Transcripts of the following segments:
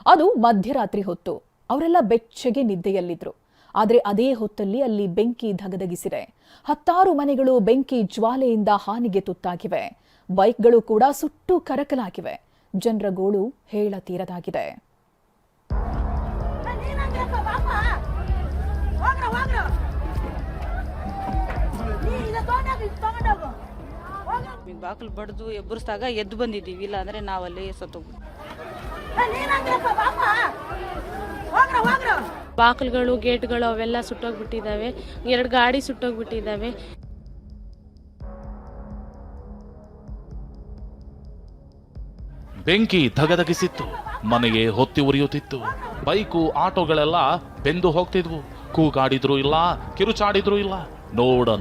ಅದು ಮಧ್ಯರಾತ್ರಿ ಹೊತ್ತು. ಅವರೆಲ್ಲ ಬೆಚ್ಚಗೆ ನಿದ್ದೆಯಲ್ಲಿದ್ರು. ಆದರೆ ಅದೇ ಹೊತ್ತಲ್ಲಿ ಅಲ್ಲಿ ಬೆಂಕಿ ಧಗಧಗಿಸಿದೆ. 10 ಮನೆಗಳು ಬೆಂಕಿ ಜ್ವಾಲೆಯಿಂದ ಹಾನಿಗೆ ತುತ್ತಾಗಿವೆ. ಬೈಕ್ಗಳು ಕೂಡ ಸುಟ್ಟು ಕರಕಲಾಗಿವೆ. ಜನರ ಗೋಳು ಹೇಳತೀರದಾಗಿದೆ. ಬಾಗಿಲು ಬಡ್ದು ಎಬ್ಬರಿಸಿದಾಗ ಎದ್ದು ಬಂದಿದ್ದೀವಿ, ಇಲ್ಲ ಅಂದ್ರೆ ನಾವಲ್ಲಿ ಸತ್ತು. ಬಾಗಿಲುಗಳು ಗೇಟ್ಗಳು ಅವೆಲ್ಲ ಸುಟ್ಟೋಗ್ಬಿಟ್ಟಿದ್ದಾವೆ. 2 ಗಾಡಿ ಸುಟ್ಟೋಗ್ಬಿಟ್ಟಿದ್ದಾವೆ. ಬೆಂಕಿ ಧಗಧಗಿಸಿತ್ತು. ಮನೆಗೆ ಹೊತ್ತಿ ಉರಿಯುತ್ತಿತ್ತು. ಬೈಕು ಆಟೋಗಳೆಲ್ಲ ಬೆಂದು ಹೋಗ್ತಿದ್ವು. ಕೂಗಾಡಿದ್ರು ಇಲ್ಲ, ಕಿರುಚಾಡಿದ್ರು ಇಲ್ಲ.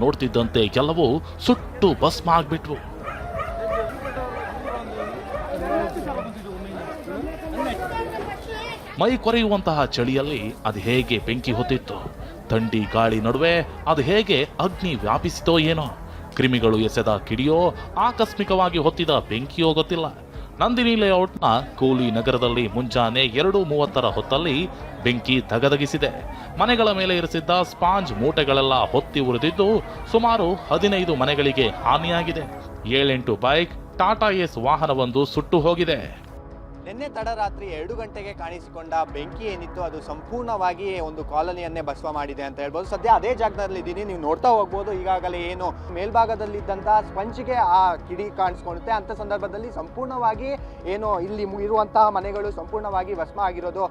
ನೋಡ್ತಿದ್ದಂತೆ ಕೆಲವು ಸುಟ್ಟು ಭಸ್ಮ ಆಗ್ಬಿಟ್ವು. ಮೈ ಕೊರೆಯುವಂತಹ ಚಳಿಯಲ್ಲಿ ಅದು ಹೇಗೆ ಬೆಂಕಿ ಹೊತ್ತಿತ್ತು. ಥಂಡಿ ಗಾಳಿ ನಡುವೆ ಅದು ಹೇಗೆ ಅಗ್ನಿ ವ್ಯಾಪಿಸಿತೋ ಏನೋ. ಕ್ರಿಮಿಗಳು ಎಸೆದ ಕಿಡಿಯೋ, ಆಕಸ್ಮಿಕವಾಗಿ ಹೊತ್ತಿದ ಬೆಂಕಿಯೋ ಗೊತ್ತಿಲ್ಲ. ನಂದಿನಿ ಲೇಔಟ್ನ ಕೂಲಿ ನಗರದಲ್ಲಿ ಮುಂಜಾನೆ 2:30 ಹೊತ್ತಲ್ಲಿ ಬೆಂಕಿ ಧಗಧಗಿಸಿದೆ. ಮನೆಗಳ ಮೇಲೆ ಇರಿಸಿದ್ದ ಸ್ಪಾಂಜ್ ಮೂಟೆಗಳೆಲ್ಲ ಹೊತ್ತಿ ಉರಿದಿದ್ದು ಸುಮಾರು 15 ಮನೆಗಳಿಗೆ ಹಾನಿಯಾಗಿದೆ. 7-8 ಬೈಕ್, ಟಾಟಾ ಏಸ್ ವಾಹನವೊಂದು ಸುಟ್ಟು ಹೋಗಿದೆ. ನಿನ್ನೆ ತಡರಾತ್ರಿ 2 ಗಂಟೆಗೆ ಕಾಣಿಸಿಕೊಂಡ ಬೆಂಕಿ ಏನಿತ್ತು ಅದು ಸಂಪೂರ್ಣವಾಗಿ ಒಂದು ಕಾಲೋನಿಯನ್ನೇ ಭಸ್ಮ ಮಾಡಿದೆ ಅಂತ ಹೇಳ್ಬೋದು. ಸದ್ಯ ಅದೇ ಜಾಗದಲ್ಲಿ ಇದ್ದೀನಿ, ನೀವು ನೋಡ್ತಾ ಹೋಗ್ಬೋದು. ಈಗಾಗಲೇ ಏನು ಮೇಲ್ಭಾಗದಲ್ಲಿದ್ದಂಥ ಸ್ಪಂಜಿಗೆ ಆ ಕಿಡಿ ಕಾಣಿಸ್ಕೊಳ್ಳುತ್ತೆ. ಅಂಥ ಸಂದರ್ಭದಲ್ಲಿ ಸಂಪೂರ್ಣವಾಗಿ ಏನು ಇಲ್ಲಿ ಇರುವಂತಹ ಮನೆಗಳು ಸಂಪೂರ್ಣವಾಗಿ ಭಸ್ಮ ಆಗಿರೋದು.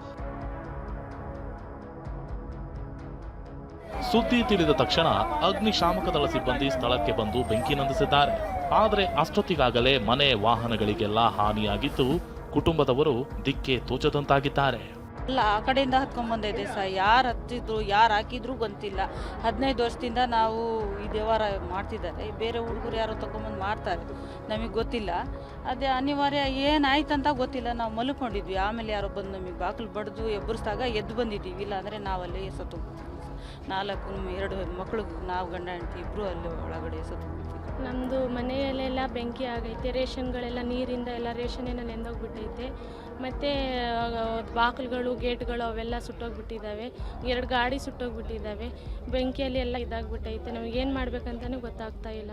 ಸುದ್ದಿ ತಿಳಿದ ತಕ್ಷಣ ಅಗ್ನಿಶಾಮಕ ದಳ ಸಿಬ್ಬಂದಿ ಸ್ಥಳಕ್ಕೆ ಬಂದು ಬೆಂಕಿ ನಂದಿಸಿದ್ದಾರೆ. ಆದರೆ ಅಷ್ಟೊತ್ತಿಗಾಗಲೇ ಮನೆ ವಾಹನಗಳಿಗೆಲ್ಲ ಹಾನಿಯಾಗಿದ್ದು ಕುಟುಂಬದವರು ದಿಕ್ಕೆ ತೋಚದಂತಾಗಿದ್ದಾರೆ. ಅಲ್ಲ, ಆ ಕಡೆಯಿಂದ ಹತ್ಕೊಂಡ್ ಬಂದಿದೆ ಸರ್. ಯಾರು ಹತ್ತಿದ್ರು ಯಾರು ಹಾಕಿದ್ರು ಗೊತ್ತಿಲ್ಲ. 15 ವರ್ಷದಿಂದ ನಾವು ಈ ದೇವಾರ ಮಾಡ್ತಿದ್ದಾರೆ. ಬೇರೆ ಹುಡುಗರು ಯಾರೋ ತಗೊಂಬಂದು ಮಾಡ್ತಾರೆ, ನಮಗೆ ಗೊತ್ತಿಲ್ಲ. ಅದೇ ಅನಿವಾರ್ಯ ಏನಾಯ್ತಂತ ಗೊತ್ತಿಲ್ಲ. ನಾವು ಮಲ್ಕೊಂಡಿದ್ವಿ. ಆಮೇಲೆ ಯಾರೋ ಬಂದು ನಮಗೆ ಬಾಗಿಲು ಬಡ್ದು ಎಬ್ಬರಿಸಿದಾಗ ಎದ್ದು ಬಂದಿದ್ದೀವಿ, ಇಲ್ಲ ಅಂದರೆ ನಾವಲ್ಲಿ ಸತ್ತು. 2 ಮಕ್ಕಳು, ನಾವು ಗಂಡ ಹೆಂಡತಿ ಇಬ್ಬರು ಅಲ್ಲಿ ಒಳಗಡೆ ಸತ್ತು. ನಮ್ಮದು ಮನೆಯಲ್ಲೆಲ್ಲ ಬೆಂಕಿ ಆಗೈತೆ. ರೇಷನ್ಗಳೆಲ್ಲ ನೀರಿಂದ ಎಲ್ಲ ರೇಷನ್ನೆಲ್ಲ ನೆಂದೋಗ್ಬಿಟ್ಟೈತೆ. ಮತ್ತು ಬಾಗಿಲುಗಳು ಗೇಟ್ಗಳು ಅವೆಲ್ಲ ಸುಟ್ಟೋಗ್ಬಿಟ್ಟಿದ್ದಾವೆ. 2 ಗಾಡಿ ಸುಟ್ಟೋಗ್ಬಿಟ್ಟಿದ್ದಾವೆ. ಬೆಂಕಿಯಲ್ಲಿ ಎಲ್ಲ ಇದಾಗ್ಬಿಟ್ಟೈತೆ. ನಮಗೇನು ಮಾಡ್ಬೇಕಂತಲೂ ಗೊತ್ತಾಗ್ತಾ ಇಲ್ಲ.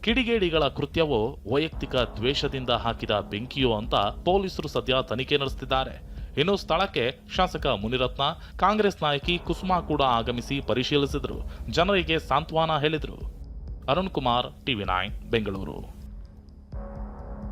ಕಿಡಿಗೇಡಿಗಳ ಕೃತ್ಯವೋ ವೈಯಕ್ತಿಕ ದ್ವೇಷದಿಂದ ಹಾಕಿದ ಬೆಂಕಿಯೋ ಅಂತ ಪೊಲೀಸರು ಸದ್ಯ ತನಿಖೆ ನಡೆಸುತ್ತಿದ್ದಾರೆ. ಇನ್ನು ಸ್ಥಳಕ್ಕೆ ಶಾಸಕ ಮುನಿರತ್ನ, ಕಾಂಗ್ರೆಸ್ ನಾಯಕಿ ಕುಸುಮಾ ಕೂಡ ಆಗಮಿಸಿ ಪರಿಶೀಲಿಸಿದರು. ಜನರಿಗೆ ಸಾಂತ್ವನ ಹೇಳಿದರು. ಅರುಣ್ ಕುಮಾರ್, TV9 ಬೆಂಗಳೂರು.